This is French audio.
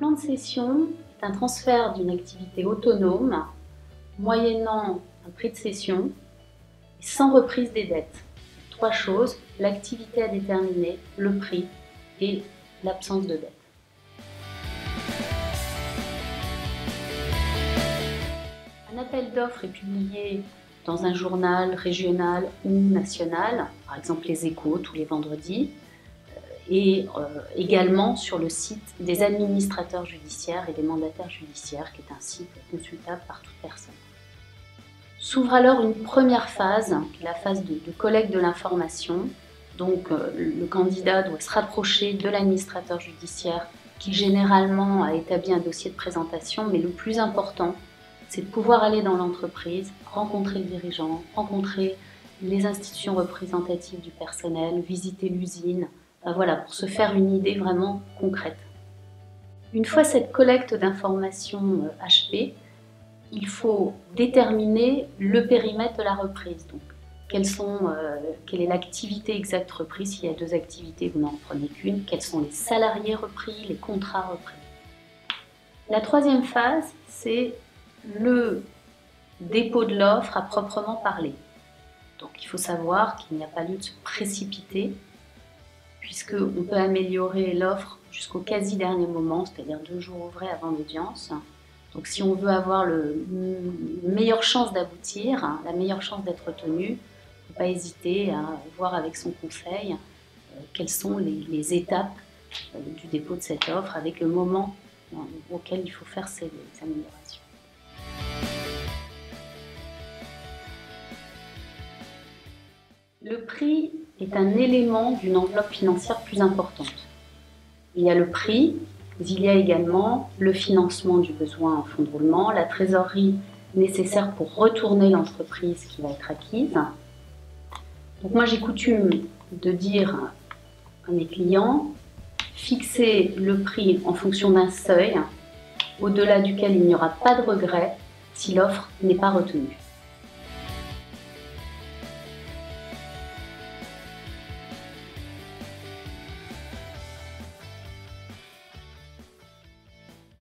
plan de cession est un transfert d'une activité autonome moyennant un prix de cession et sans reprise des dettes. Trois choses, l'activité à déterminer, le prix et l'absence de dette. Un appel d'offres est publié dans un journal régional ou national, par exemple les Échos tous les vendredis, et également sur le site des administrateurs judiciaires et des mandataires judiciaires, qui est un site consultable par toute personne. S'ouvre alors une première phase, qui est la phase de collecte de l'information. Donc le candidat doit se rapprocher de l'administrateur judiciaire qui généralement a établi un dossier de présentation, mais le plus important, c'est de pouvoir aller dans l'entreprise, rencontrer le dirigeant, rencontrer les institutions représentatives du personnel, visiter l'usine, voilà, pour se faire une idée vraiment concrète. Une fois cette collecte d'informations achevée, il faut déterminer le périmètre de la reprise. Donc, quelle est l'activité exacte reprise? S'il y a deux activités, vous n'en prenez qu'une. Quels sont les salariés repris, les contrats repris? La troisième phase, c'est le dépôt de l'offre à proprement parler. Donc il faut savoir qu'il n'y a pas lieu de se précipiter, puisqu'on peut améliorer l'offre jusqu'au quasi-dernier moment, c'est-à-dire 2 jours ouvrés avant l'audience. Donc si on veut avoir la meilleure chance d'aboutir, la meilleure chance d'être retenu, il ne faut pas hésiter à voir avec son conseil quelles sont les étapes du dépôt de cette offre, avec le moment auquel il faut faire ces améliorations. Le prix est un élément d'une enveloppe financière plus importante. Il y a le prix, mais il y a également le financement du besoin en fonds de roulement, la trésorerie nécessaire pour retourner l'entreprise qui va être acquise. Donc moi j'ai coutume de dire à mes clients, fixer le prix en fonction d'un seuil, au-delà duquel il n'y aura pas de regret si l'offre n'est pas retenue.